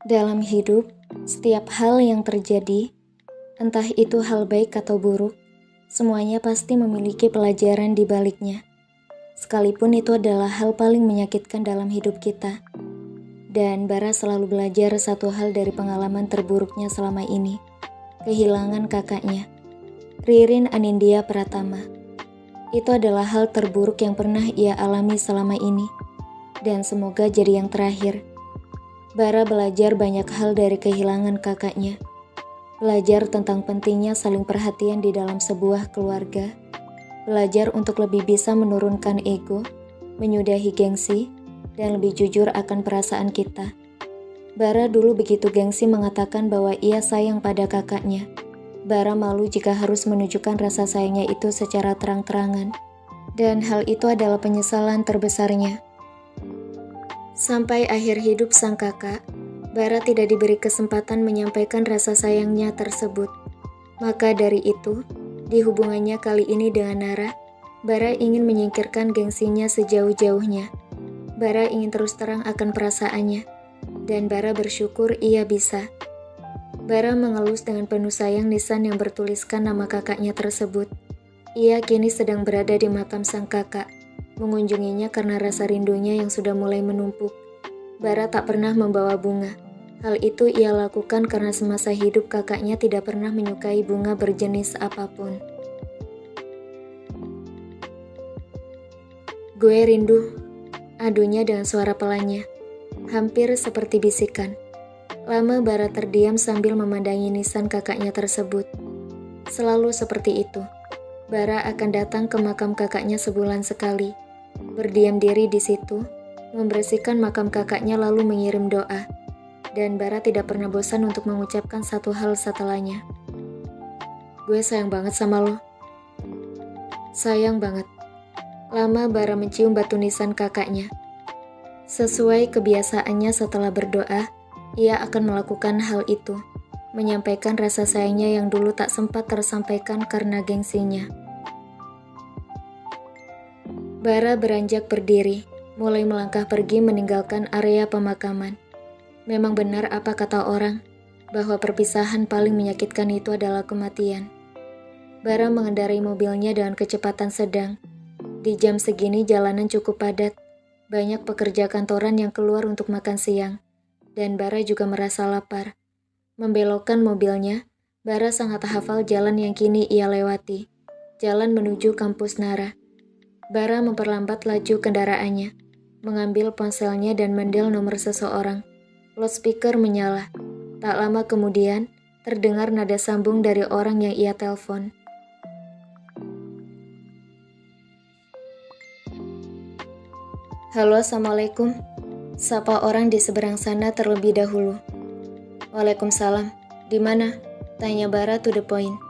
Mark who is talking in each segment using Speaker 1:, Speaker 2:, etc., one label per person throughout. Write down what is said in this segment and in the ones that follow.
Speaker 1: Dalam hidup, setiap hal yang terjadi, entah itu hal baik atau buruk, semuanya pasti memiliki pelajaran di baliknya. Sekalipun itu adalah hal paling menyakitkan dalam hidup kita. Dan Bara selalu belajar satu hal dari pengalaman terburuknya selama ini, kehilangan kakaknya, Ririn Anindya Pratama. Itu adalah hal terburuk yang pernah ia alami selama ini, dan semoga jadi yang terakhir. Bara belajar banyak hal dari kehilangan kakaknya. Belajar tentang pentingnya saling perhatian di dalam sebuah keluarga. Belajar untuk lebih bisa menurunkan ego, menyudahi gengsi, dan lebih jujur akan perasaan kita. Bara dulu begitu gengsi mengatakan bahwa ia sayang pada kakaknya. Bara malu jika harus menunjukkan rasa sayangnya itu secara terang-terangan. Dan hal itu adalah penyesalan terbesarnya. Sampai akhir hidup sang kakak, Bara tidak diberi kesempatan menyampaikan rasa sayangnya tersebut. Maka dari itu, di hubungannya kali ini dengan Nara, Bara ingin menyingkirkan gengsinya sejauh-jauhnya. Bara ingin terus terang akan perasaannya, dan Bara bersyukur ia bisa. Bara mengelus dengan penuh sayang nisan yang bertuliskan nama kakaknya tersebut. Ia kini sedang berada di makam sang kakak, mengunjunginya karena rasa rindunya yang sudah mulai menumpuk. Bara tak pernah membawa bunga. Hal itu ia lakukan karena semasa hidup kakaknya tidak pernah menyukai bunga berjenis apapun. Gue rindu, adunya dengan suara pelannya, hampir seperti bisikan. Lama Bara terdiam sambil memandangi nisan kakaknya tersebut. Selalu seperti itu. Bara akan datang ke makam kakaknya sebulan sekali, berdiam diri di situ, membersihkan makam kakaknya lalu mengirim doa. Dan Bara tidak pernah bosan untuk mengucapkan satu hal setelahnya. Gue sayang banget sama lo. Sayang banget. Lama Bara mencium batu nisan kakaknya. Sesuai kebiasaannya setelah berdoa, ia akan melakukan hal itu, menyampaikan rasa sayangnya yang dulu tak sempat tersampaikan karena gengsinya. Bara beranjak berdiri, mulai melangkah pergi meninggalkan area pemakaman. Memang benar apa kata orang, bahwa perpisahan paling menyakitkan itu adalah kematian. Bara mengendarai mobilnya dengan kecepatan sedang. Di jam segini jalanan cukup padat, banyak pekerja kantoran yang keluar untuk makan siang, dan Bara juga merasa lapar. Membelokkan mobilnya, Bara sangat hafal jalan yang kini ia lewati, jalan menuju kampus Nara. Bara memperlambat laju kendaraannya, mengambil ponselnya dan mendel nomor seseorang. Loudspeaker menyala. Tak lama kemudian, terdengar nada sambung dari orang yang ia telepon. Halo, Assalamualaikum. Sapa orang di seberang sana terlebih dahulu. Waalaikumsalam. Di mana? Tanya Bara to the point.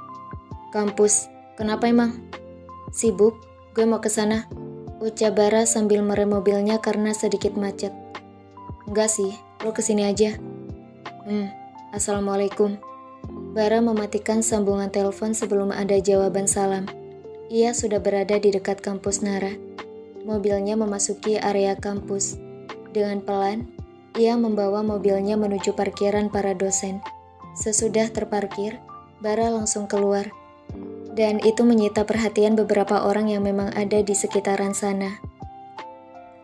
Speaker 1: Kampus. Kenapa emang? Sibuk? Gue mau ke sana. Ucap Bara sambil merem mobilnya karena sedikit macet. Enggak sih, lo kesini aja. Assalamualaikum. Bara mematikan sambungan telepon sebelum ada jawaban salam. Ia sudah berada di dekat kampus Nara. Mobilnya memasuki area kampus. Dengan pelan, ia membawa mobilnya menuju parkiran para dosen. Sesudah terparkir, Bara langsung keluar. Dan itu menyita perhatian beberapa orang yang memang ada di sekitaran sana.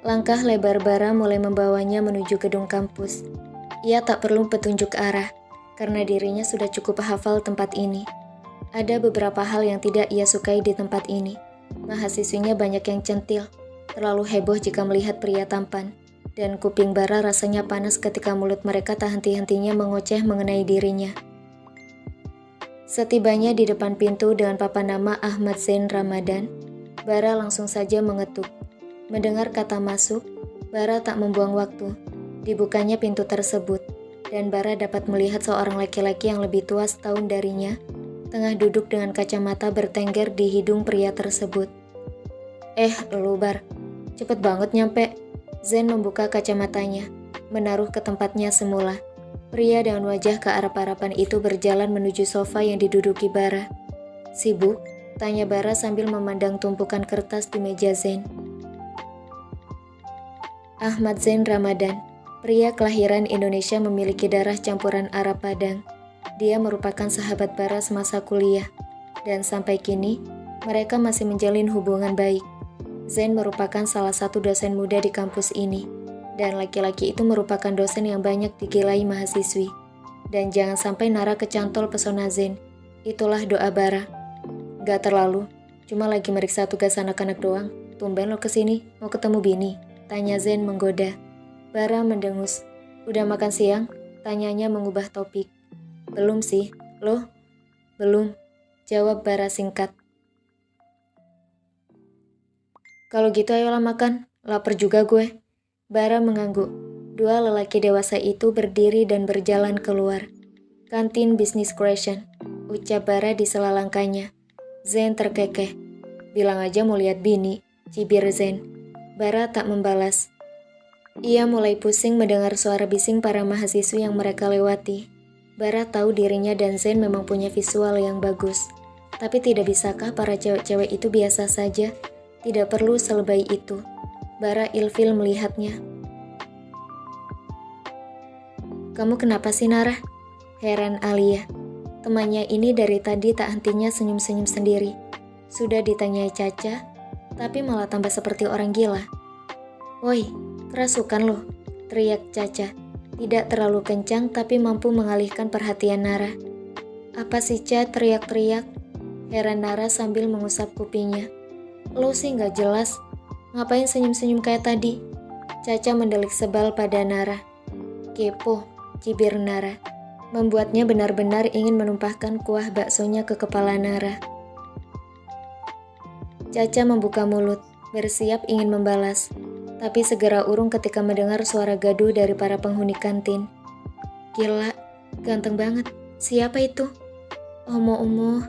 Speaker 1: Langkah lebar Bara mulai membawanya menuju gedung kampus. Ia tak perlu petunjuk arah, karena dirinya sudah cukup hafal tempat ini. Ada beberapa hal yang tidak ia sukai di tempat ini. Mahasiswinya banyak yang centil, terlalu heboh jika melihat pria tampan, dan kuping Bara rasanya panas ketika mulut mereka tak henti-hentinya mengoceh mengenai dirinya. Setibanya di depan pintu dengan papan nama Ahmad Zain Ramadan, Bara langsung saja mengetuk. Mendengar kata masuk, Bara tak membuang waktu. Dibukanya pintu tersebut, dan Bara dapat melihat seorang laki-laki yang lebih tua setahun darinya, tengah duduk dengan kacamata bertengger di hidung pria tersebut. Lu Bar, cepet banget nyampe. Zain membuka kacamatanya, menaruh ke tempatnya semula. Pria dengan wajah kearap-arapan itu berjalan menuju sofa yang diduduki Bara. Sibuk? Tanya Bara sambil memandang tumpukan kertas di meja Zain. Ahmad Zain Ramadan, Pria kelahiran Indonesia memiliki darah campuran Arab Padang. Dia merupakan sahabat Bara semasa kuliah, dan sampai kini mereka masih menjalin hubungan baik. Zain merupakan salah satu dosen muda di kampus ini, dan laki-laki itu merupakan dosen yang banyak digilai mahasiswi. Dan jangan sampai Nara kecantol pesona Zain. Itulah doa Bara. Gak terlalu, cuma lagi meriksa tugas anak-anak doang. Tumben lo kesini, mau ketemu bini? Tanya Zain menggoda. Bara mendengus. Udah makan siang? Tanyanya mengubah topik. Belum sih, lo? Belum, jawab Bara singkat. Kalau gitu ayolah makan, lapar juga gue. Bara mengangguk. Dua lelaki dewasa itu berdiri dan berjalan keluar. Kantin Business Creation, ucap Bara di sela langkahnya. Zain terkekeh. Bilang aja mau lihat bini, cibir Zain. Bara tak membalas. Ia mulai pusing mendengar suara bising para mahasiswi yang mereka lewati. Bara tahu dirinya dan Zain memang punya visual yang bagus. Tapi tidak bisakah para cewek-cewek itu biasa saja? Tidak perlu selebay itu. Bara ilfil melihatnya. Kamu kenapa sih Nara? Heran Alia. Temannya ini dari tadi tak hentinya senyum-senyum sendiri. Sudah ditanyai Caca, tapi malah tambah seperti orang gila. Woi, kerasukan loh, teriak Caca. Tidak terlalu kencang tapi mampu mengalihkan perhatian Nara. Apa sih Ca, teriak-teriak? Heran Nara sambil mengusap kupingnya. Lo sih gak jelas, ngapain senyum-senyum kayak tadi? Caca mendelik sebal pada Nara. Kepo, cibir Nara. Membuatnya benar-benar ingin menumpahkan kuah baksonya ke kepala Nara. Caca membuka mulut, bersiap ingin membalas. Tapi segera urung ketika mendengar suara gaduh dari para penghuni kantin. Gila, ganteng banget. Siapa itu? Omo-omo,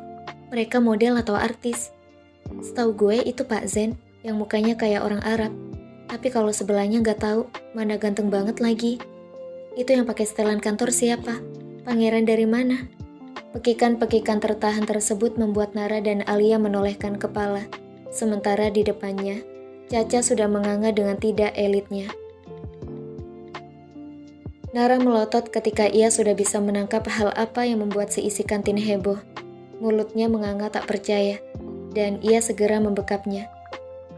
Speaker 1: mereka model atau artis? Setahu gue itu Pak Zain, yang mukanya kayak orang Arab. Tapi kalau sebelahnya gak tahu, mana ganteng banget lagi. Itu yang pakai setelan kantor siapa? Pangeran dari mana? Pekikan-pekikan tertahan tersebut membuat Nara dan Alia menolehkan kepala. Sementara di depannya, Caca sudah menganga dengan tidak elitnya. Nara melotot ketika ia sudah bisa menangkap hal apa yang membuat si isi kantin heboh. Mulutnya menganga tak percaya, dan ia segera membekapnya.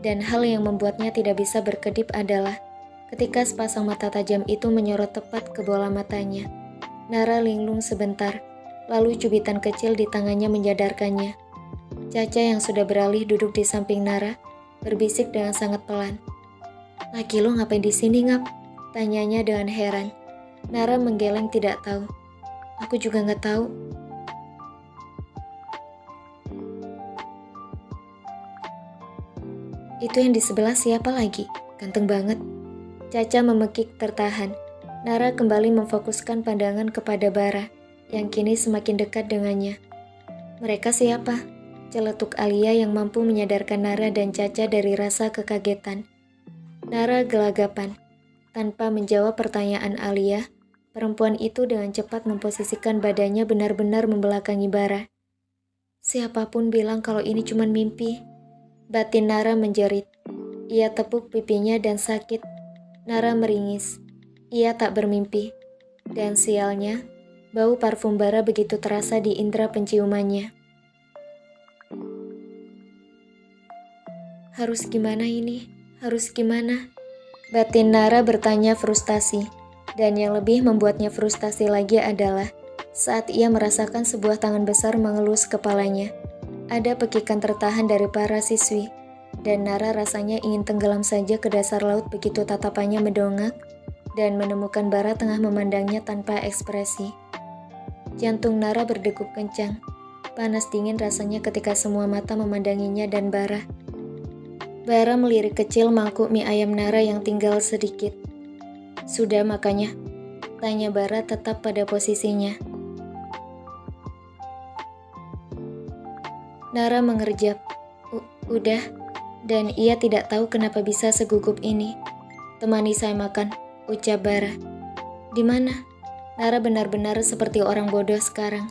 Speaker 1: Dan hal yang membuatnya tidak bisa berkedip adalah ketika sepasang mata tajam itu menyorot tepat ke bola matanya. Nara linglung sebentar, lalu cubitan kecil di tangannya menyadarkannya. Caca yang sudah beralih duduk di samping Nara, berbisik dengan sangat pelan. Laki lo ngapain di sini ngap? Tanyanya dengan heran. Nara menggeleng tidak tahu. Aku juga nggak tahu. Itu yang di sebelah siapa lagi? Ganteng banget. Caca memekik tertahan. Nara kembali memfokuskan pandangan kepada Bara, yang kini semakin dekat dengannya. Mereka siapa? Celetuk Alia yang mampu menyadarkan Nara dan Caca dari rasa kekagetan. Nara gelagapan. Tanpa menjawab pertanyaan Alia, perempuan itu dengan cepat memposisikan badannya benar-benar membelakangi Bara. Siapapun bilang kalau ini cuma mimpi. Batin Nara menjerit. Ia tepuk pipinya dan sakit. Nara meringis. Ia tak bermimpi. Dan sialnya, bau parfum Bara begitu terasa di indera penciumannya. Harus gimana ini? Harus gimana? Batin Nara bertanya frustasi. Dan yang lebih membuatnya frustasi lagi adalah saat ia merasakan sebuah tangan besar mengelus kepalanya. Ada pekikan tertahan dari para siswi. Dan Nara rasanya ingin tenggelam saja ke dasar laut begitu tatapannya mendongak dan menemukan Bara tengah memandangnya tanpa ekspresi. Jantung Nara berdegup kencang. Panas dingin rasanya ketika semua mata memandanginya dan Bara. Bara melirik kecil mangkuk mie ayam Nara yang tinggal sedikit. Sudah makannya? Tanya Bara tetap pada posisinya. Nara mengerjap. Udah. Dan ia tidak tahu kenapa bisa segugup ini. Temani saya makan, ucap Bara. Di mana? Nara benar-benar seperti orang bodoh sekarang.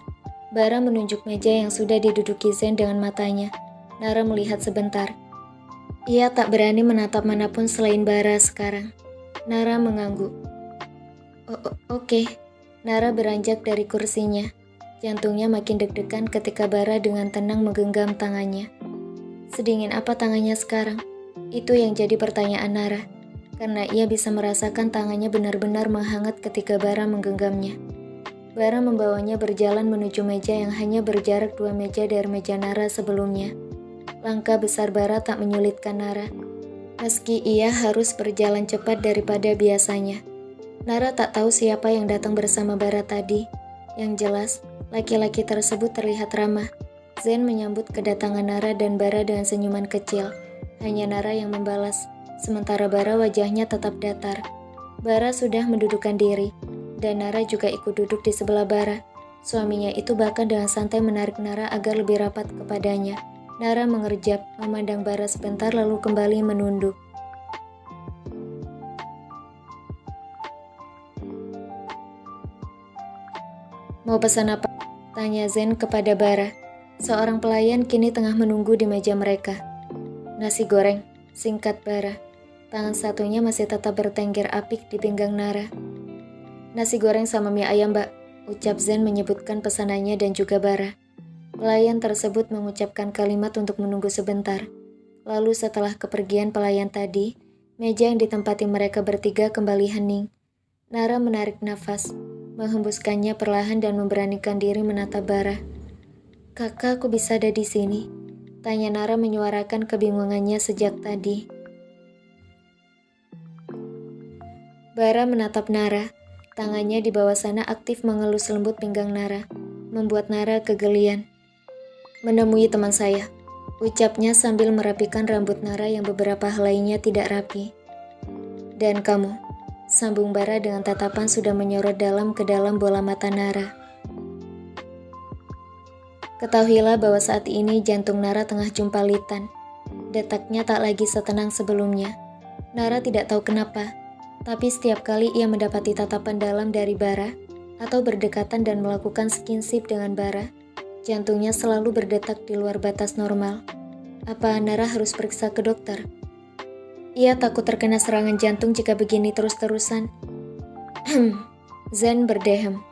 Speaker 1: Bara menunjuk meja yang sudah diduduki Zain dengan matanya. Nara melihat sebentar. Ia tak berani menatap manapun selain Bara sekarang. Nara mengangguk. Oke. Nara beranjak dari kursinya. Jantungnya makin deg-degan ketika Bara dengan tenang menggenggam tangannya. Sedingin apa tangannya sekarang? Itu yang jadi pertanyaan Nara, karena ia bisa merasakan tangannya benar-benar menghangat ketika Bara menggenggamnya. Bara membawanya berjalan menuju meja yang hanya berjarak 2 meja dari meja Nara sebelumnya. Langkah besar Bara tak menyulitkan Nara, meski ia harus berjalan cepat daripada biasanya. Nara tak tahu siapa yang datang bersama Bara tadi. Yang jelas, laki-laki tersebut terlihat ramah. Zen menyambut kedatangan Nara dan Bara dengan senyuman kecil. Hanya Nara yang membalas, sementara Bara wajahnya tetap datar. Bara sudah mendudukkan diri, dan Nara juga ikut duduk di sebelah Bara. Suaminya itu bahkan dengan santai menarik Nara agar lebih rapat kepadanya. Nara mengerjap, memandang Bara sebentar lalu kembali menunduk. "Mau pesan apa?" tanya Zen kepada Bara. Seorang pelayan kini tengah menunggu di meja mereka. "Nasi goreng," singkat Bara. Tangan satunya masih tetap bertengger apik di pinggang Nara. "Nasi goreng sama mie ayam, Mbak," ucap Zen menyebutkan pesanannya dan juga Bara. Pelayan tersebut mengucapkan kalimat untuk menunggu sebentar. Lalu setelah kepergian pelayan tadi, meja yang ditempati mereka bertiga kembali hening. Nara menarik nafas, menghembuskannya perlahan dan memberanikan diri menatap Bara. "Kakak, kok bisa ada di sini?" tanya Nara menyuarakan kebingungannya sejak tadi. Bara menatap Nara. Tangannya di bawah sana aktif mengelus lembut pinggang Nara, membuat Nara kegelian. "Menemui teman saya," ucapnya sambil merapikan rambut Nara yang beberapa helainya tidak rapi. "Dan kamu?" sambung Bara dengan tatapan sudah menyorot dalam ke dalam bola mata Nara. Ketahuilah bahwa saat ini jantung Nara tengah jumpalitan. Detaknya tak lagi setenang sebelumnya. Nara tidak tahu kenapa, tapi setiap kali ia mendapati tatapan dalam dari Bara atau berdekatan dan melakukan skinship dengan Bara, jantungnya selalu berdetak di luar batas normal. Apa Nara harus periksa ke dokter? Ia takut terkena serangan jantung jika begini terus-terusan. Zen berdehem.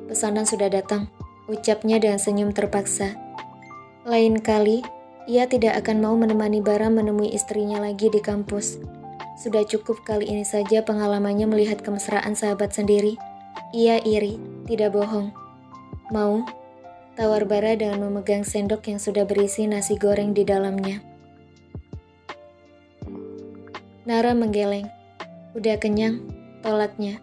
Speaker 1: "Pesanan sudah datang," ucapnya dengan senyum terpaksa. Lain kali, ia tidak akan mau menemani Bara menemui istrinya lagi di kampus. Sudah cukup kali ini saja pengalamannya melihat kemesraan sahabat sendiri. Ia iri, tidak bohong. "Mau?" tawar Bara dengan memegang sendok yang sudah berisi nasi goreng di dalamnya. Nara menggeleng. "Udah kenyang?" tolaknya.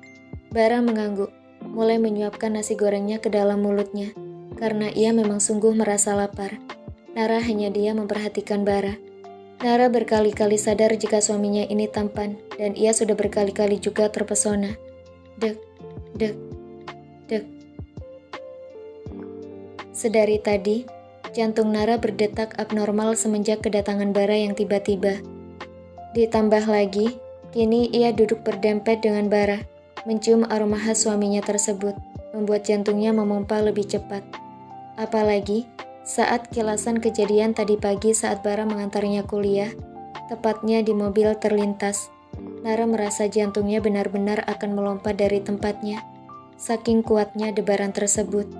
Speaker 1: Bara mengangguk, mulai menyuapkan nasi gorengnya ke dalam mulutnya, karena ia memang sungguh merasa lapar. Nara hanya diam memperhatikan Bara. Nara berkali-kali sadar jika suaminya ini tampan, dan ia sudah berkali-kali juga terpesona. Dek, dek, dek. Sedari tadi, jantung Nara berdetak abnormal semenjak kedatangan Bara yang tiba-tiba. Ditambah lagi, kini ia duduk berdempet dengan Bara, mencium aroma khas suaminya tersebut, membuat jantungnya memompa lebih cepat. Apalagi, saat kilasan kejadian tadi pagi saat Bara mengantarnya kuliah, tepatnya di mobil terlintas, Nara merasa jantungnya benar-benar akan melompat dari tempatnya, saking kuatnya debaran tersebut.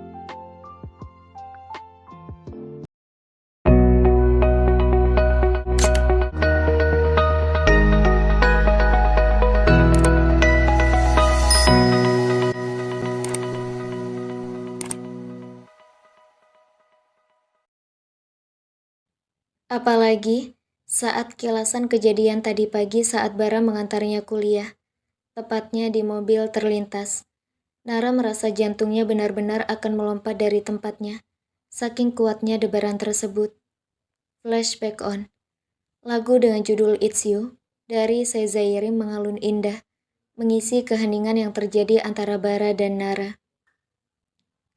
Speaker 1: Apalagi saat kilasan kejadian tadi pagi saat Bara mengantarnya kuliah, tepatnya di mobil terlintas. Nara merasa jantungnya benar-benar akan melompat dari tempatnya, saking kuatnya debaran tersebut. Flashback on. Lagu dengan judul It's You dari Sezairi mengalun indah, mengisi keheningan yang terjadi antara Bara dan Nara.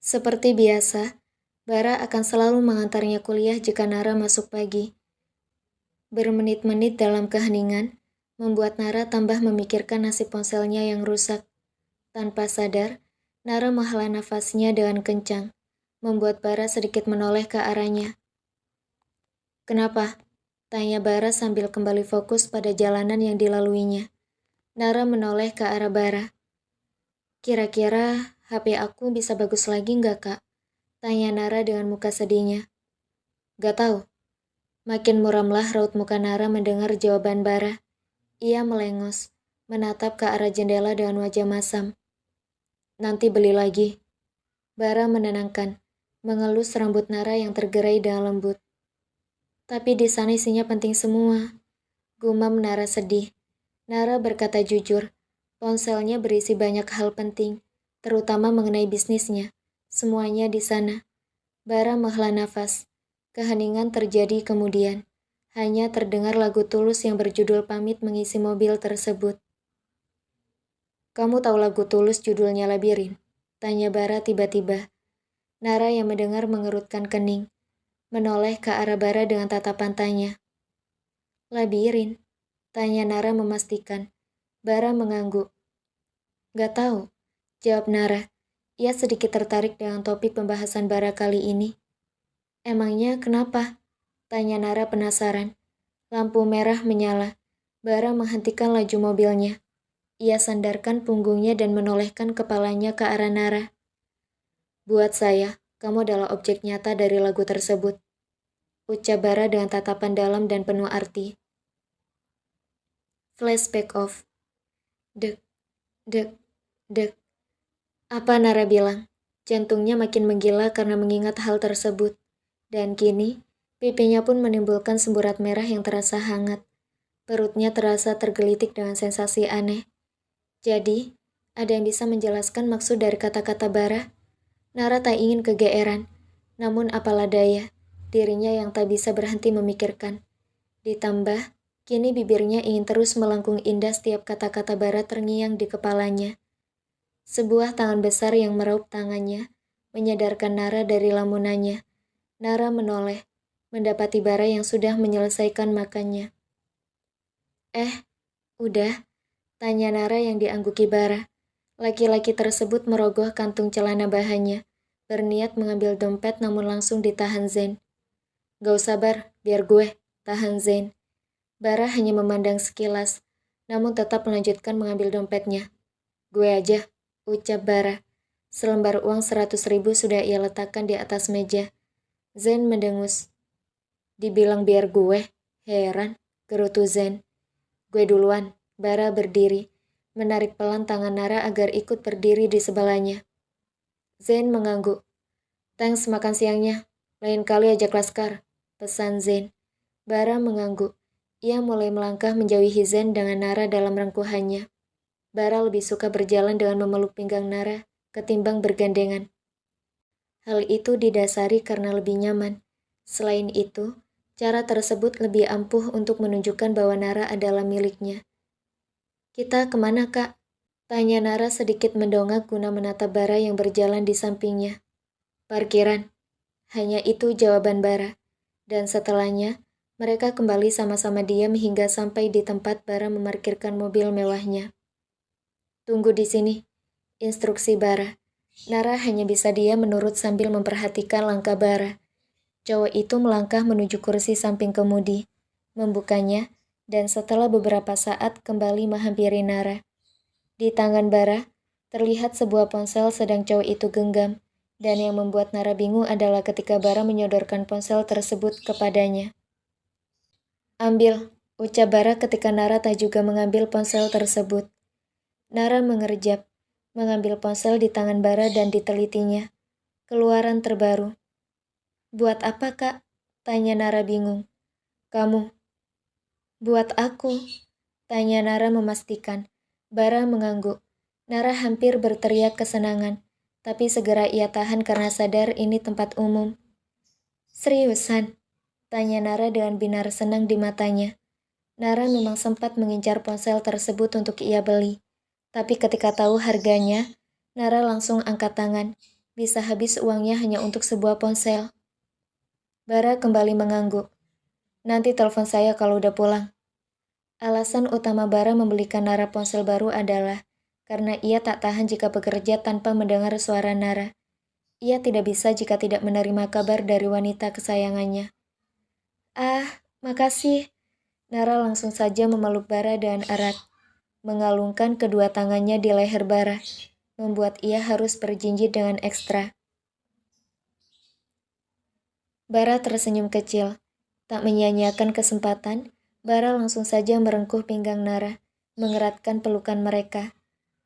Speaker 1: Seperti biasa, Bara akan selalu mengantarnya kuliah jika Nara masuk pagi. Bermenit-menit dalam keheningan, membuat Nara tambah memikirkan nasib ponselnya yang rusak. Tanpa sadar, Nara menghela nafasnya dengan kencang, membuat Bara sedikit menoleh ke arahnya. "Kenapa?" tanya Bara sambil kembali fokus pada jalanan yang dilaluinya. Nara menoleh ke arah Bara. Kira-kira HP aku bisa bagus lagi nggak, Kak? Tanya Nara dengan muka sedihnya. Gak tahu. Makin muramlah raut muka Nara mendengar jawaban Bara. Ia melengos, menatap ke arah jendela dengan wajah masam. Nanti beli lagi. Bara menenangkan, mengelus rambut Nara yang tergerai dengan lembut. Tapi di sana isinya penting semua. Gumam Nara sedih. Nara berkata jujur, ponselnya berisi banyak hal penting, terutama mengenai bisnisnya. Semuanya di sana. Bara menghela nafas. Keheningan terjadi kemudian. Hanya terdengar lagu Tulus yang berjudul Pamit mengisi mobil tersebut. Kamu tahu lagu Tulus judulnya Labirin? Tanya Bara tiba-tiba. Nara yang mendengar mengerutkan kening. Menoleh ke arah Bara dengan tatapan tanya. Labirin? Tanya Nara memastikan. Bara mengangguk. Gak tahu, jawab Nara. Ia sedikit tertarik dengan topik pembahasan Bara kali ini. Emangnya kenapa? Tanya Nara penasaran. Lampu merah menyala. Bara menghentikan laju mobilnya. Ia sandarkan punggungnya dan menolehkan kepalanya ke arah Nara. Buat saya, kamu adalah objek nyata dari lagu tersebut. Ucap Bara dengan tatapan dalam dan penuh arti. Flashback off. Dek, dek, dek. Apa Nara bilang? Jantungnya makin menggila karena mengingat hal tersebut. Dan kini, pipinya pun menimbulkan semburat merah yang terasa hangat. Perutnya terasa tergelitik dengan sensasi aneh. Jadi, ada yang bisa menjelaskan maksud dari kata-kata Bara? Nara tak ingin kegeeran. Namun apalah daya, dirinya yang tak bisa berhenti memikirkan. Ditambah, kini bibirnya ingin terus melengkung indah setiap kata-kata Bara terngiang di kepalanya. Sebuah tangan besar yang meraup tangannya, menyadarkan Nara dari lamunannya. Nara menoleh, mendapati Bara yang sudah menyelesaikan makannya. Udah? Tanya Nara yang diangguki Bara. Laki-laki tersebut merogoh kantung celana bahannya, berniat mengambil dompet namun langsung ditahan Zain. Gak usah Bar, biar gue, tahan Zain. Bara hanya memandang sekilas, namun tetap melanjutkan mengambil dompetnya. Gue aja, ucap Bara. Selembar uang 100.000 sudah ia letakkan di atas meja. Zain mendengus. Dibilang biar gue, heran, gerutu Zain. Gue duluan. Bara berdiri, menarik pelan tangan Nara agar ikut berdiri di sebelahnya. Zain mengangguk. Thanks makan siangnya, lain kali ajak Laskar, pesan Zain. Bara mengangguk. Ia mulai melangkah menjauhi Zain dengan Nara dalam rangkuhannya. Bara lebih suka berjalan dengan memeluk pinggang Nara ketimbang bergandengan. Hal itu didasari karena lebih nyaman. Selain itu, cara tersebut lebih ampuh untuk menunjukkan bahwa Nara adalah miliknya. Kita kemana, Kak? Tanya Nara sedikit mendongak guna menatap Bara yang berjalan di sampingnya. Parkiran. Hanya itu jawaban Bara. Dan setelahnya, mereka kembali sama-sama diam hingga sampai di tempat Bara memarkirkan mobil mewahnya. Tunggu di sini, instruksi Bara. Nara hanya bisa diam menurut sambil memperhatikan langkah Bara. Cowok itu melangkah menuju kursi samping kemudi, membukanya, dan setelah beberapa saat kembali menghampiri Nara. Di tangan Bara, terlihat sebuah ponsel sedang cowok itu genggam, dan yang membuat Nara bingung adalah ketika Bara menyodorkan ponsel tersebut kepadanya. Ambil, ucap Bara ketika Nara tak juga mengambil ponsel tersebut. Nara mengerjap, mengambil ponsel di tangan Bara dan ditelitinya. Keluaran terbaru. Buat apa, Kak? Tanya Nara bingung. Kamu. Buat aku. Tanya Nara memastikan. Bara mengangguk. Nara hampir berteriak kesenangan, tapi segera ia tahan karena sadar ini tempat umum. Seriusan? Tanya Nara dengan binar senang di matanya. Nara memang sempat mengincar ponsel tersebut untuk ia beli. Tapi ketika tahu harganya, Nara langsung angkat tangan. Bisa habis uangnya hanya untuk sebuah ponsel. Bara kembali mengangguk. Nanti telepon saya kalau udah pulang. Alasan utama Bara membelikan Nara ponsel baru adalah karena ia tak tahan jika bekerja tanpa mendengar suara Nara. Ia tidak bisa jika tidak menerima kabar dari wanita kesayangannya. Makasih. Nara langsung saja memeluk Bara dengan erat, mengalungkan kedua tangannya di leher Bara. membuat ia harus berjinjit dengan ekstra. Bara tersenyum kecil. Tak menyia-nyiakan kesempatan, Bara langsung saja merengkuh pinggang Nara, mengeratkan pelukan mereka.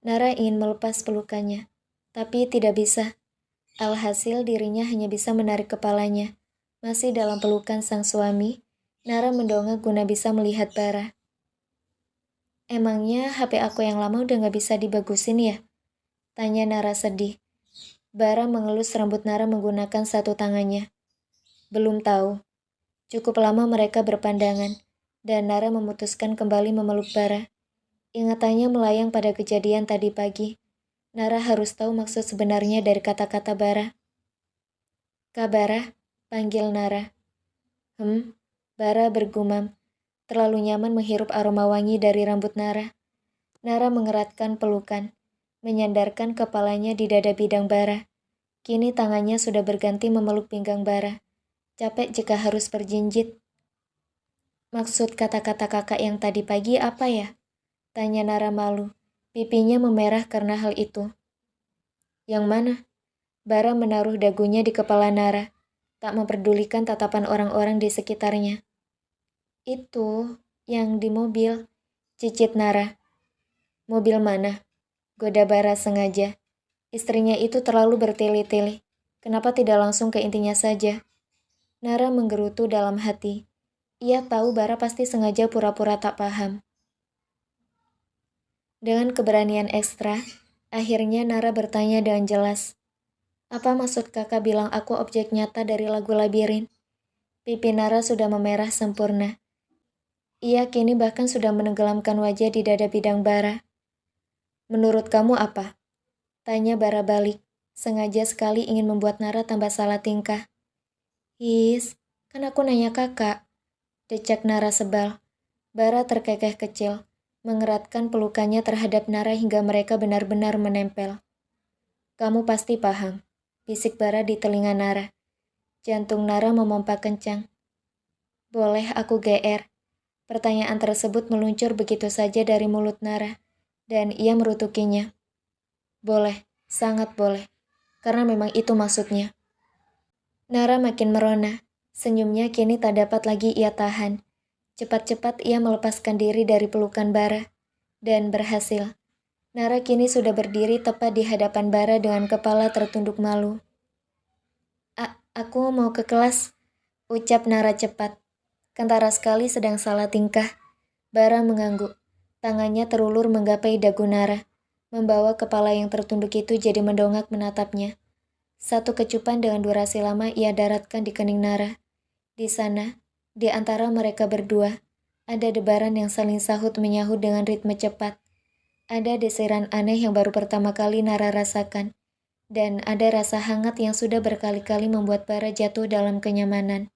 Speaker 1: Nara ingin melepas pelukannya, tapi tidak bisa. Alhasil dirinya hanya bisa menarik kepalanya. Masih dalam pelukan sang suami, Nara mendongak guna bisa melihat Bara. "Emangnya HP aku yang lama udah gak bisa dibagusin ya?" tanya Nara sedih. Bara mengelus rambut Nara menggunakan satu tangannya. "Belum tahu." Cukup lama mereka berpandangan, dan Nara memutuskan kembali memeluk Bara. Ingatannya melayang pada kejadian tadi pagi. Nara harus tahu maksud sebenarnya dari kata-kata Bara. "Kak Bara," panggil Nara. Bara bergumam. Terlalu nyaman menghirup aroma wangi dari rambut Nara. Nara mengeratkan pelukan, menyandarkan kepalanya di dada bidang Bara. Kini tangannya sudah berganti memeluk pinggang Bara. Capek jika harus berjinjit. "Maksud kata-kata kakak yang tadi pagi apa ya?" tanya Nara malu. Pipinya memerah karena hal itu. "Yang mana?" Bara menaruh dagunya di kepala Nara, tak memperdulikan tatapan orang-orang di sekitarnya. "Itu, yang di mobil," cicit Nara. "Mobil mana?" goda Bara sengaja. Istrinya itu terlalu bertele-tele. Kenapa tidak langsung ke intinya saja? Nara menggerutu dalam hati. Ia tahu Bara pasti sengaja pura-pura tak paham. Dengan keberanian ekstra, akhirnya Nara bertanya dengan jelas. "Apa maksud kakak bilang aku objek nyata dari lagu Labirin?" Pipi Nara sudah memerah sempurna. Ia kini bahkan sudah menenggelamkan wajah di dada bidang Bara. "Menurut kamu apa?" tanya Bara balik, sengaja sekali ingin membuat Nara tambah salah tingkah. Kan aku nanya kakak," decak Nara sebal. Bara terkekeh kecil, mengeratkan pelukannya terhadap Nara hingga mereka benar-benar menempel. "Kamu pasti paham," bisik Bara di telinga Nara. Jantung Nara memompa kencang. "Boleh aku GR?" Pertanyaan tersebut meluncur begitu saja dari mulut Nara, dan ia merutukinya. "Boleh, sangat boleh, karena memang itu maksudnya." Nara makin merona. Senyumnya kini tak dapat lagi ia tahan. Cepat-cepat ia melepaskan diri dari pelukan Bara. Dan berhasil. Nara kini sudah berdiri tepat di hadapan Bara dengan kepala tertunduk malu. Aku mau ke kelas," ucap Nara cepat. Kentara sekali sedang salah tingkah. Bara mengangguk. Tangannya terulur menggapai dagu Nara. Membawa kepala yang tertunduk itu jadi mendongak menatapnya. Satu kecupan dengan durasi lama ia daratkan di kening Nara. Di sana, di antara mereka berdua, ada debaran yang saling sahut menyahut dengan ritme cepat. Ada desiran aneh yang baru pertama kali Nara rasakan. Dan ada rasa hangat yang sudah berkali-kali membuat Bara jatuh dalam kenyamanan.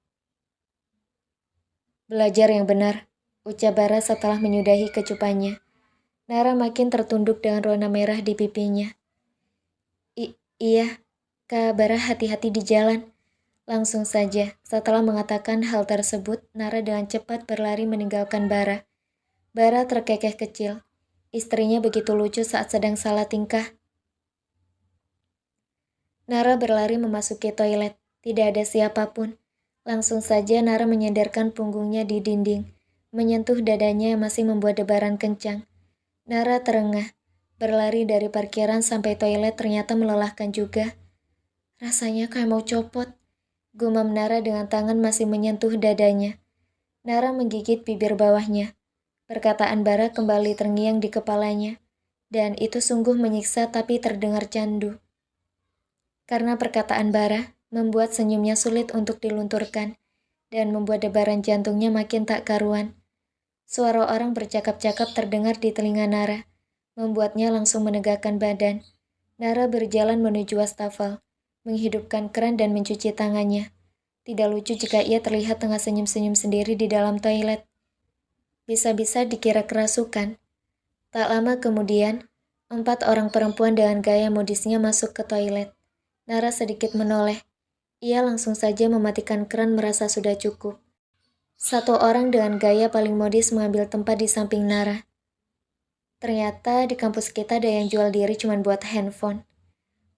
Speaker 1: "Belajar yang benar," ucap Bara setelah menyudahi kecupannya. Nara makin tertunduk dengan rona merah di pipinya. Iya, Kak Bara hati-hati di jalan." Langsung saja, setelah mengatakan hal tersebut, Nara dengan cepat berlari meninggalkan Bara. Bara terkekeh kecil. Istrinya begitu lucu saat sedang salah tingkah. Nara berlari memasuki toilet. Tidak ada siapapun. Langsung saja Nara menyandarkan punggungnya di dinding, menyentuh dadanya yang masih membuat debaran kencang. Nara terengah. Berlari dari parkiran sampai toilet ternyata melelahkan juga. Rasanya kayak mau copot. Gumam Nara dengan tangan masih menyentuh dadanya. Nara menggigit bibir bawahnya. Perkataan Bara kembali terngiang di kepalanya. Dan itu sungguh menyiksa tapi terdengar candu. Karena perkataan Bara membuat senyumnya sulit untuk dilunturkan. Dan membuat debaran jantungnya makin tak karuan. Suara orang bercakap-cakap terdengar di telinga Nara. Membuatnya langsung menegakkan badan. Nara berjalan menuju wastafel, menghidupkan keran dan mencuci tangannya. Tidak lucu jika ia terlihat tengah senyum-senyum sendiri di dalam toilet. Bisa-bisa dikira kerasukan. Tak lama kemudian, 4 orang perempuan dengan gaya modisnya masuk ke toilet. Nara sedikit menoleh. Ia langsung saja mematikan keran merasa sudah cukup. 1 orang dengan gaya paling modis mengambil tempat di samping Nara. Ternyata di kampus kita ada yang jual diri cuma buat handphone.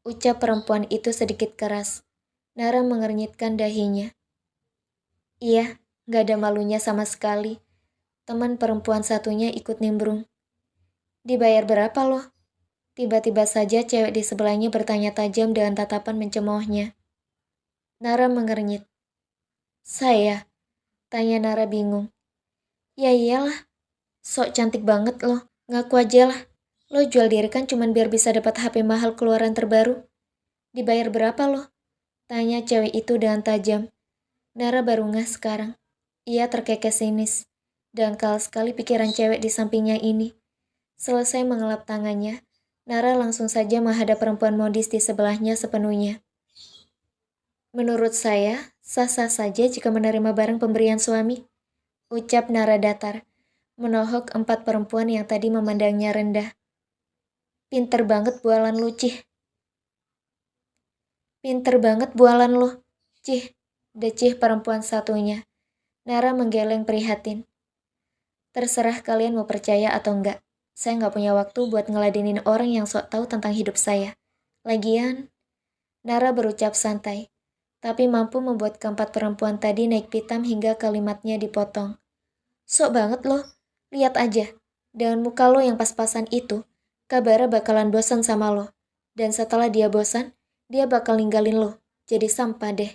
Speaker 1: Ucap perempuan itu sedikit keras. Nara mengernyitkan dahinya. Iya, gak ada malunya sama sekali. Teman perempuan satunya ikut nimbrung. Dibayar berapa loh? Tiba-tiba saja cewek di sebelahnya bertanya tajam dengan tatapan mencemoohnya. Nara mengernyit. Saya? Tanya Nara bingung. Ya iyalah, sok cantik banget loh. Ngaku aja lah. Lo jual diri kan cuma biar bisa dapat HP mahal keluaran terbaru. Dibayar berapa loh? Tanya cewek itu dengan tajam. Nara baru ngeh sekarang. Ia terkekeh sinis. Dangkal sekali pikiran cewek di sampingnya ini. Selesai mengelap tangannya, Nara langsung saja menghadap perempuan modis di sebelahnya sepenuhnya. Menurut saya, sah-sah saja jika menerima barang pemberian suami. Ucap Nara datar, menohok 4 perempuan yang tadi memandangnya rendah. Pinter banget bualan lu, Cih. Pinter banget bualan lu, Cih. Decih perempuan satunya. Nara menggeleng prihatin. Terserah kalian mau percaya atau enggak. Saya nggak punya waktu buat ngeladenin orang yang sok tahu tentang hidup saya. Lagian, Nara berucap santai, tapi mampu membuat keempat perempuan tadi naik pitam hingga kalimatnya dipotong. Sok banget loh, lihat aja. Dengan muka lo yang pas-pasan itu, Kabara bakalan bosan sama lo. Dan setelah dia bosan, dia bakal ninggalin lo. Jadi sampah deh.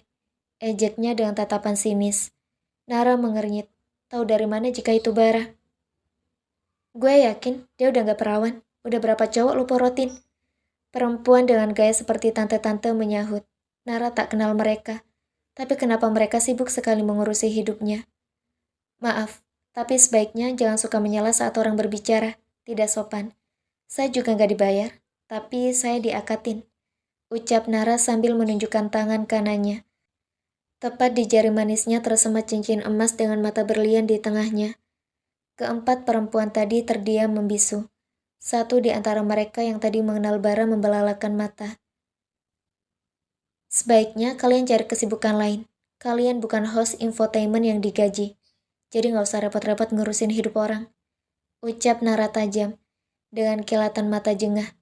Speaker 1: Ejeknya dengan tatapan sinis. Nara mengernyit. Tahu dari mana jika itu Bara? Gue yakin dia udah gak perawan. Udah berapa cowok lu porotin? Perempuan dengan gaya seperti tante-tante menyahut. Nara tak kenal mereka. Tapi kenapa mereka sibuk sekali mengurusi hidupnya? Maaf, tapi sebaiknya jangan suka menyela saat orang berbicara. Tidak sopan. Saya juga gak dibayar, tapi saya diakatin. Ucap Nara sambil menunjukkan tangan kanannya. Tepat di jari manisnya tersemat cincin emas dengan mata berlian di tengahnya. Keempat perempuan tadi terdiam membisu. Satu di antara mereka yang tadi mengenal Bara membelalakan mata. Sebaiknya kalian cari kesibukan lain. Kalian bukan host infotainment yang digaji. Jadi gak usah repot-repot ngurusin hidup orang. Ucap Nara tajam, dengan kilatan mata jengah.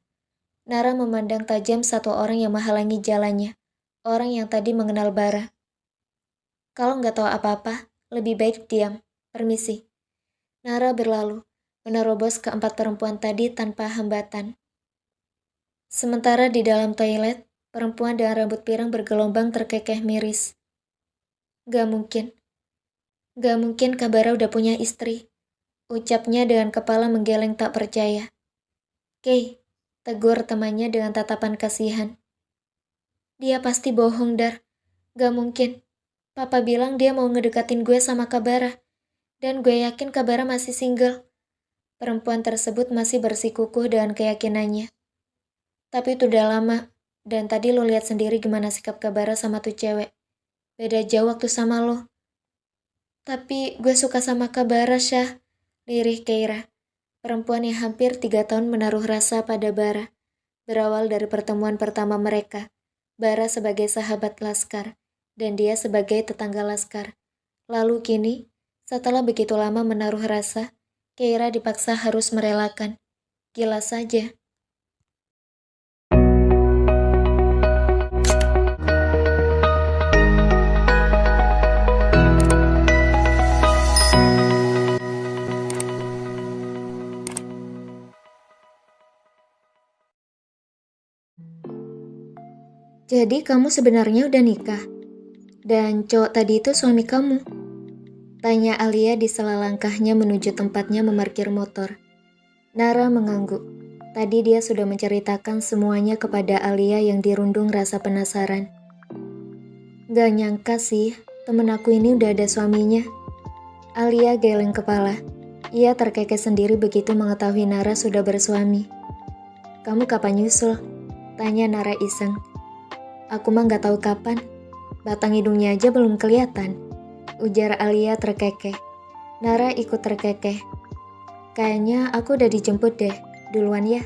Speaker 1: Nara memandang tajam satu orang yang menghalangi jalannya. Orang yang tadi mengenal Bara. Kalau gak tahu apa-apa, lebih baik diam. Permisi. Nara berlalu, menerobos keempat perempuan tadi tanpa hambatan. Sementara di dalam toilet, perempuan dengan rambut pirang bergelombang terkekeh miris. Gak mungkin. Gak mungkin Kabara udah punya istri. Ucapnya dengan kepala menggeleng tak percaya. Kei, tegur temannya dengan tatapan kasihan. Dia pasti bohong, Dar. Gak mungkin. Papa bilang dia mau ngedekatin gue sama Kabara. Dan gue yakin Kabara masih single. Perempuan tersebut masih bersikukuh dengan keyakinannya. Tapi itu udah lama. Dan tadi lo lihat sendiri gimana sikap Kabara sama tuh cewek. Beda jauh waktu sama lo. Tapi gue suka sama Kabara, Syah. Lirih Keira. Perempuan yang hampir 3 tahun menaruh rasa pada Bara. Berawal dari pertemuan pertama mereka. Bara sebagai sahabat Laskar. Dan dia sebagai tetangga Laskar. Lalu kini, setelah begitu lama menaruh rasa, Keira dipaksa harus merelakan. Gila saja. Jadi kamu sebenarnya udah nikah? Dan cowok tadi itu suami kamu? Tanya Alia di sela langkahnya menuju tempatnya memarkir motor. Nara mengangguk. Tadi dia sudah menceritakan semuanya kepada Alia yang dirundung rasa penasaran. Gak nyangka sih, temen aku ini udah ada suaminya. Alia geleng kepala. Ia terkekeh sendiri begitu mengetahui Nara sudah bersuami. Kamu kapan nyusul? Tanya Nara iseng. Aku mah gak tahu kapan. Batang hidungnya aja belum kelihatan. Ujar Alia terkekeh. Nara ikut terkekeh. Kayaknya aku udah dijemput deh. Duluan ya.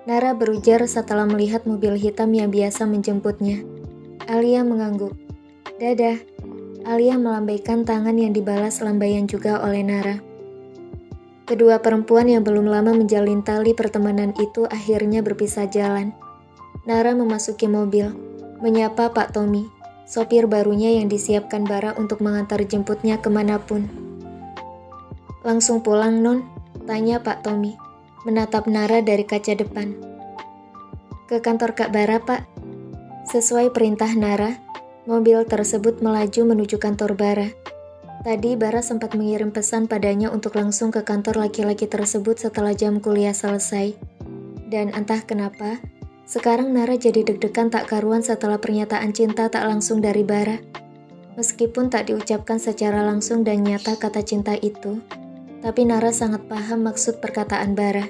Speaker 1: Nara berujar setelah melihat mobil hitam yang biasa menjemputnya. Alia mengangguk. Dadah. Alia melambaikan tangan yang dibalas lambaian juga oleh Nara. Kedua perempuan yang belum lama menjalin tali pertemanan itu akhirnya berpisah jalan. Nara memasuki mobil, menyapa Pak Tommy, sopir barunya yang disiapkan Bara untuk mengantar jemputnya kemanapun. "Langsung pulang, Non?" tanya Pak Tommy, menatap Nara dari kaca depan. "Ke kantor Kak Bara, Pak." Sesuai perintah Nara, mobil tersebut melaju menuju kantor Bara. Tadi Bara sempat mengirim pesan padanya untuk langsung ke kantor laki-laki tersebut setelah jam kuliah selesai. Dan entah kenapa, sekarang Nara jadi deg-degan tak karuan setelah pernyataan cinta tak langsung dari Bara. Meskipun tak diucapkan secara langsung dan nyata kata cinta itu, tapi Nara sangat paham maksud perkataan Bara.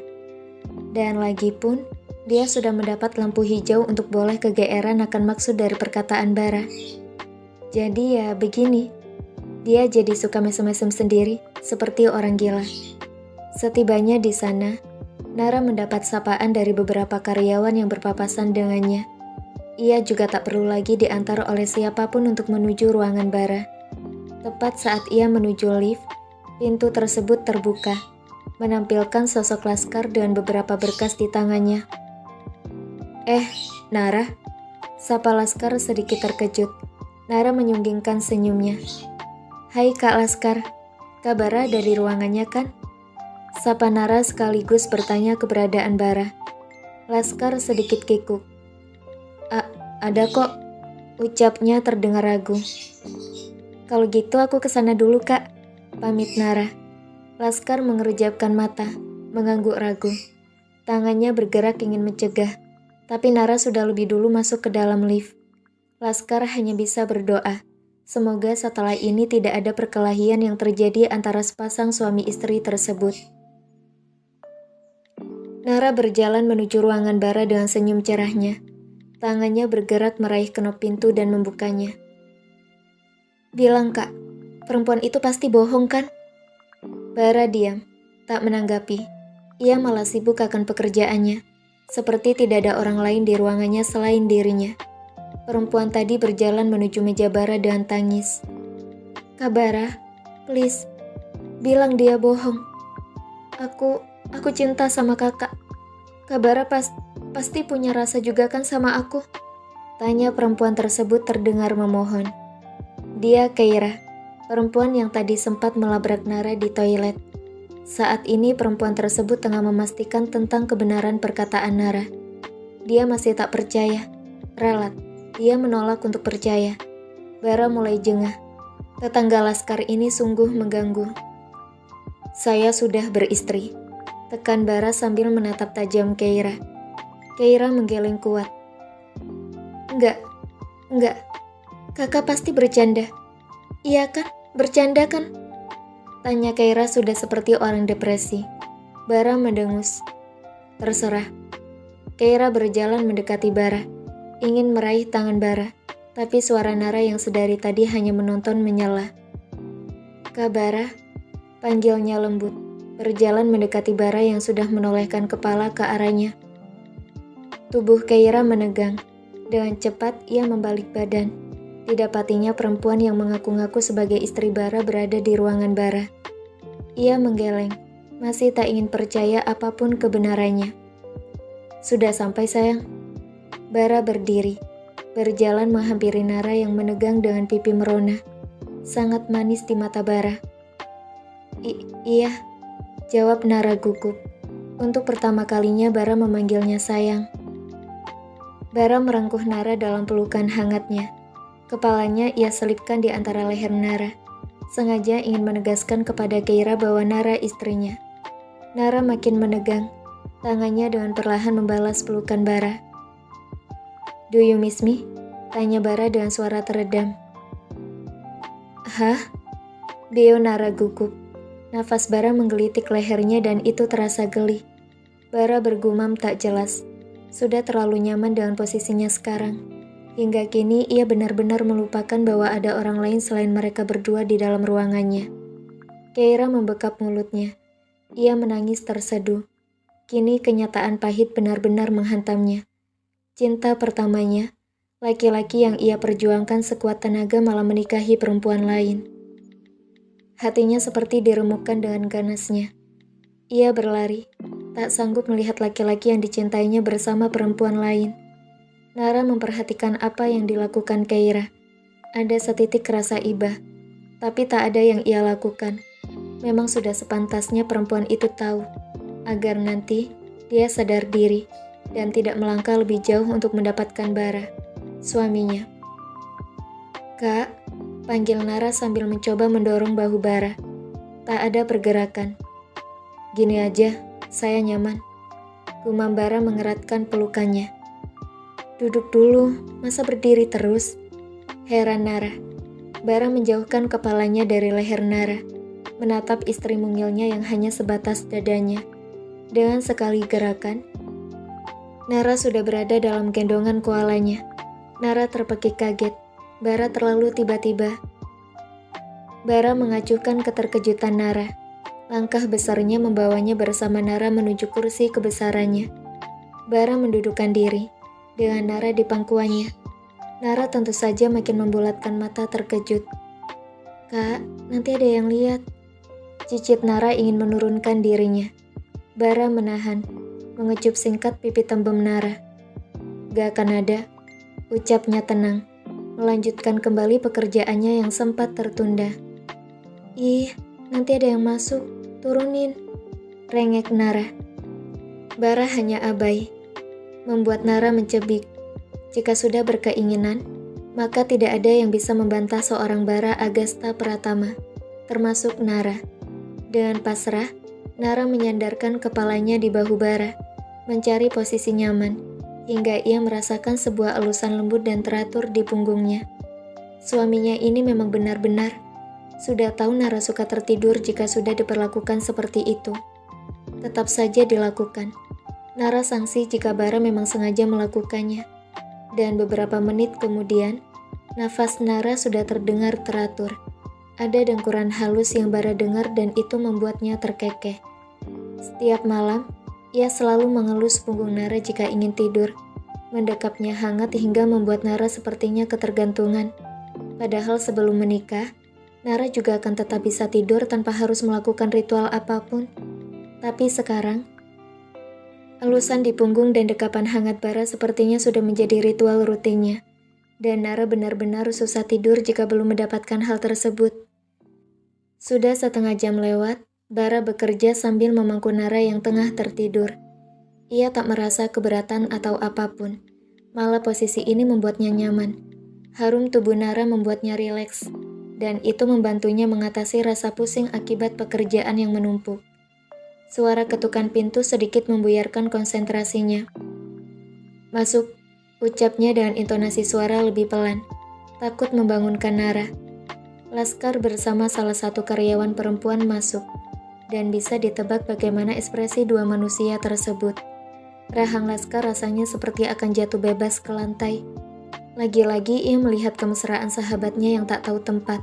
Speaker 1: Dan lagi pun, dia sudah mendapat lampu hijau untuk boleh kegeeran akan maksud dari perkataan Bara. Jadi ya begini. Dia jadi suka mesem-mesem sendiri, seperti orang gila. Setibanya di sana, Nara mendapat sapaan dari beberapa karyawan yang berpapasan dengannya. Ia juga tak perlu lagi diantar oleh siapapun untuk menuju ruangan Bara. Tepat saat ia menuju lift, pintu tersebut terbuka, menampilkan sosok Laskar dengan beberapa berkas di tangannya. Nara?" sapa Laskar sedikit terkejut. Nara menyunggingkan senyumnya. "Hai Kak Laskar, Kak Bara dari ruangannya kan?" sapa Nara sekaligus bertanya keberadaan Bara. Laskar sedikit kikuk. Ada kok," ucapnya terdengar ragu. "Kalau gitu aku kesana dulu Kak," pamit Nara. Laskar mengerjapkan mata, mengangguk ragu. Tangannya bergerak ingin mencegah, tapi Nara sudah lebih dulu masuk ke dalam lift. Laskar hanya bisa berdoa. Semoga setelah ini tidak ada perkelahian yang terjadi antara sepasang suami istri tersebut. Nara berjalan menuju ruangan Bara dengan senyum cerahnya. Tangannya bergerak meraih kenop pintu dan membukanya. "Bilang Kak, perempuan itu pasti bohong kan?" Bara diam, tak menanggapi. Ia malah sibuk akan pekerjaannya, seperti tidak ada orang lain di ruangannya selain dirinya. Perempuan tadi berjalan menuju meja Bara dengan tangis. "Kak Bara, please, bilang dia bohong. Aku cinta sama kakak. Kak Bara pasti punya rasa juga kan sama aku?" tanya perempuan tersebut terdengar memohon. Dia Keira, perempuan yang tadi sempat melabrak Nara di toilet. Saat ini perempuan tersebut tengah memastikan tentang kebenaran perkataan Nara. Dia masih tak percaya, ralat. Dia menolak untuk percaya. Bara mulai jengah. Tetangga Laskar ini sungguh mengganggu. "Saya sudah beristri," tekan Bara sambil menatap tajam Keira. Keira menggeleng kuat. Enggak. Kakak pasti bercanda." "Iya kan? Bercanda kan?" tanya Keira sudah seperti orang depresi. Bara mendengus. "Terserah." Keira berjalan mendekati Bara, ingin meraih tangan Bara, tapi suara Nara yang sedari tadi hanya menonton menyela. "Kak Bara," panggilnya lembut, berjalan mendekati Bara yang sudah menolehkan kepala ke arahnya. Tubuh Keira menegang. Dengan cepat ia membalik badan. Didapatinya perempuan yang mengaku-ngaku sebagai istri Bara berada di ruangan Bara. Ia menggeleng, masih tak ingin percaya apapun kebenarannya. "Sudah sampai sayang." Bara berdiri, berjalan menghampiri Nara yang menegang dengan pipi merona. Sangat manis di mata Bara. Iya, jawab Nara gugup. Untuk pertama kalinya Bara memanggilnya sayang. Bara merengkuh Nara dalam pelukan hangatnya. Kepalanya ia selipkan di antara leher Nara, sengaja ingin menegaskan kepada Keira bahwa Nara istrinya. Nara makin menegang, tangannya dengan perlahan membalas pelukan Bara. "Do you miss me?" tanya Bara dengan suara teredam. "Hah?" beo Nara gugup. Nafas Bara menggelitik lehernya dan itu terasa geli. Bara bergumam tak jelas. Sudah terlalu nyaman dengan posisinya sekarang. Hingga kini ia benar-benar melupakan bahwa ada orang lain selain mereka berdua di dalam ruangannya. Keira membekap mulutnya. Ia menangis terseduh. Kini kenyataan pahit benar-benar menghantamnya. Cinta pertamanya, laki-laki yang ia perjuangkan sekuat tenaga malah menikahi perempuan lain. Hatinya seperti diremukkan dengan ganasnya. Ia berlari, tak sanggup melihat laki-laki yang dicintainya bersama perempuan lain. Nara memperhatikan apa yang dilakukan Keira. Ada setitik rasa iba, tapi tak ada yang ia lakukan. Memang sudah sepantasnya perempuan itu tahu, agar nanti dia sadar diri dan tidak melangkah lebih jauh untuk mendapatkan Bara, suaminya. "Kak," panggil Nara sambil mencoba mendorong bahu Bara. Tak ada pergerakan. "Gini aja, saya nyaman," gumam Bara mengeratkan pelukannya. "Duduk dulu, masa berdiri terus?" heran Nara. Bara menjauhkan kepalanya dari leher Nara, menatap istri mungilnya yang hanya sebatas dadanya. Dengan sekali gerakan, Nara sudah berada dalam gendongan koalanya. Nara terpekik kaget. Bara terlalu tiba-tiba. Bara mengacuhkan keterkejutan Nara. Langkah besarnya membawanya bersama Nara menuju kursi kebesarannya. Bara mendudukkan diri, dengan Nara di pangkuannya. Nara tentu saja makin membulatkan mata terkejut. "Kak, nanti ada yang lihat." Cicit Nara ingin menurunkan dirinya. Bara menahan, mengecup singkat pipi tembem Nara. "Gak akan ada," ucapnya tenang, melanjutkan kembali pekerjaannya yang sempat tertunda. "Ih, nanti ada yang masuk, turunin," rengek Nara. Bara hanya abai, membuat Nara mencebik. Jika sudah berkeinginan, maka tidak ada yang bisa membantah seorang Bara Agasta Pratama, termasuk Nara. Dengan pasrah, Nara menyandarkan kepalanya di bahu Bara, mencari posisi nyaman, hingga ia merasakan sebuah elusan lembut dan teratur di punggungnya. Suaminya ini memang benar-benar sudah tahu Nara suka tertidur jika sudah diperlakukan seperti itu. Tetap saja dilakukan. Nara sangsi jika Bara memang sengaja melakukannya. Dan beberapa menit kemudian, nafas Nara sudah terdengar teratur. Ada dengkuran halus yang Bara dengar dan itu membuatnya terkekeh. Setiap malam, ia selalu mengelus punggung Nara jika ingin tidur. Mendekapnya hangat hingga membuat Nara sepertinya ketergantungan. Padahal sebelum menikah, Nara juga akan tetap bisa tidur tanpa harus melakukan ritual apapun. Tapi sekarang, elusan di punggung dan dekapan hangat Bara sepertinya sudah menjadi ritual rutinnya. Dan Nara benar-benar susah tidur jika belum mendapatkan hal tersebut. Sudah setengah jam lewat, Bara bekerja sambil memangku Nara yang tengah tertidur. Ia tak merasa keberatan atau apapun. Malah posisi ini membuatnya nyaman. Harum tubuh Nara membuatnya rileks. Dan itu membantunya mengatasi rasa pusing akibat pekerjaan yang menumpuk. Suara ketukan pintu sedikit membuyarkan konsentrasinya. "Masuk," ucapnya dengan intonasi suara lebih pelan, takut membangunkan Nara. Laskar bersama salah satu karyawan perempuan masuk, dan bisa ditebak bagaimana ekspresi dua manusia tersebut. Rahang Laskar rasanya seperti akan jatuh bebas ke lantai. Lagi-lagi ia melihat kemesraan sahabatnya yang tak tahu tempat.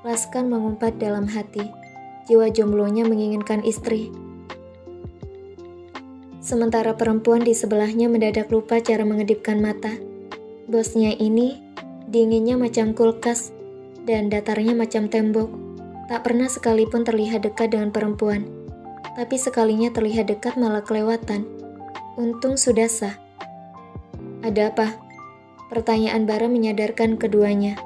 Speaker 1: Laskar mengumpat dalam hati. Jiwa jomblonya menginginkan istri. Sementara perempuan di sebelahnya mendadak lupa cara mengedipkan mata. Bosnya ini, dinginnya macam kulkas, dan datarnya macam tembok. Tak pernah sekalipun terlihat dekat dengan perempuan. Tapi sekalinya terlihat dekat malah kelewatan. Untung sudah sah. "Ada apa?" Pertanyaan Bara menyadarkan keduanya.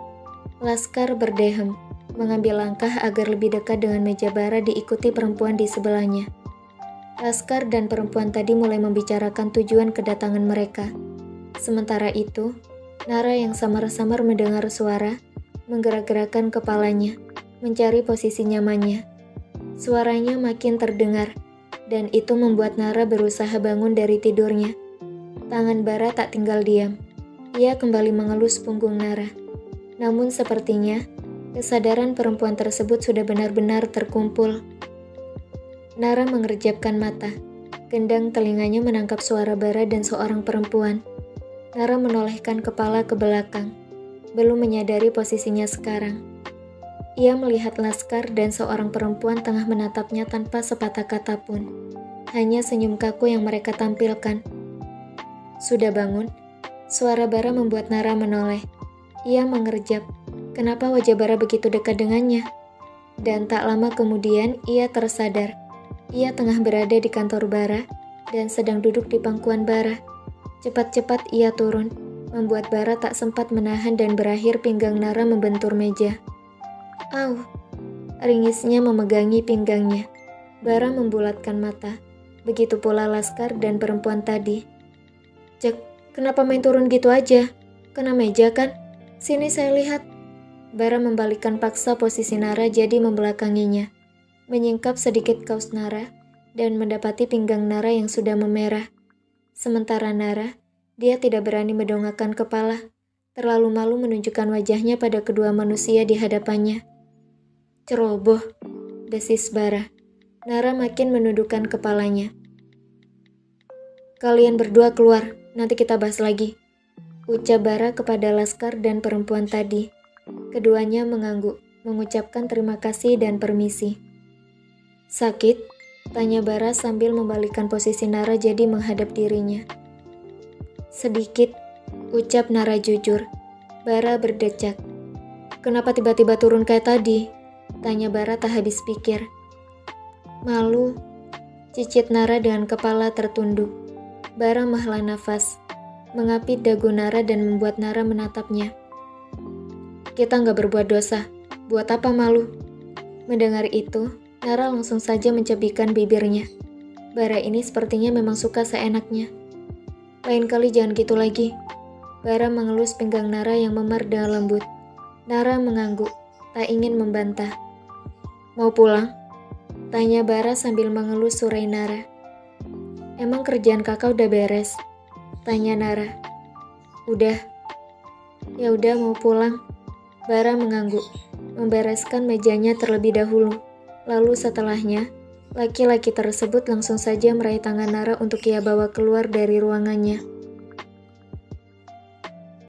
Speaker 1: Laskar berdehem, mengambil langkah agar lebih dekat dengan meja Bara diikuti perempuan di sebelahnya. Laskar dan perempuan tadi mulai membicarakan tujuan kedatangan mereka. Sementara itu, Nara yang samar-samar mendengar suara, menggerak-gerakkan kepalanya, mencari posisi nyamannya. Suaranya makin terdengar, dan itu membuat Nara berusaha bangun dari tidurnya. Tangan Bara tak tinggal diam. Ia kembali mengelus punggung Nara. Namun sepertinya, kesadaran perempuan tersebut sudah benar-benar terkumpul. Nara mengerjapkan mata. Gendang telinganya menangkap suara Bara dan seorang perempuan. Nara menolehkan kepala ke belakang, belum menyadari posisinya sekarang. Ia melihat Laskar dan seorang perempuan tengah menatapnya tanpa sepatah kata pun. Hanya senyum kaku yang mereka tampilkan. "Sudah bangun?" Suara Bara membuat Nara menoleh. Ia mengerjap. Kenapa wajah Bara begitu dekat dengannya? Dan tak lama kemudian ia tersadar. Ia tengah berada di kantor Bara dan sedang duduk di pangkuan Bara. Cepat-cepat ia turun, membuat Bara tak sempat menahan dan berakhir pinggang Nara membentur meja. Au! Ringisnya memegangi pinggangnya. Bara membulatkan mata. Begitu pula Laskar dan perempuan tadi. Jack, kenapa main turun gitu aja? Kena meja kan? Sini saya lihat. Bara membalikkan paksa posisi Nara jadi membelakanginya. Menyingkap sedikit kaos Nara dan mendapati pinggang Nara yang sudah memerah. Sementara Nara, dia tidak berani mendongakkan kepala. Terlalu malu menunjukkan wajahnya pada kedua manusia di hadapannya. Ceroboh, desis Bara. Nara makin menundukkan kepalanya. Kalian berdua keluar, nanti kita bahas lagi. Ucap Bara kepada Laskar dan perempuan tadi. Keduanya mengangguk, mengucapkan terima kasih dan permisi. Sakit? Tanya Bara sambil membalikkan posisi Nara jadi menghadap dirinya. Sedikit, ucap Nara jujur. Bara berdecak. Kenapa tiba-tiba turun kayak tadi? Tanya Bara tak habis pikir. Malu, cicit Nara dengan kepala tertunduk. Bara menghela nafas, mengapit dagu Nara dan membuat Nara menatapnya. Kita nggak berbuat dosa, buat apa malu? Mendengar itu, Nara langsung saja mencebikkan bibirnya. Bara ini sepertinya memang suka seenaknya. Lain kali jangan gitu lagi. Bara mengelus pinggang Nara yang memar dengan lembut. Nara mengangguk, tak ingin membantah. Mau pulang? Tanya Bara sambil mengelus surai Nara. Emang kerjaan kakak udah beres? Tanya Nara. Udah. Ya udah mau pulang. Bara mengangguk, membereskan mejanya terlebih dahulu. Lalu setelahnya, laki-laki tersebut langsung saja meraih tangan Nara untuk ia bawa keluar dari ruangannya.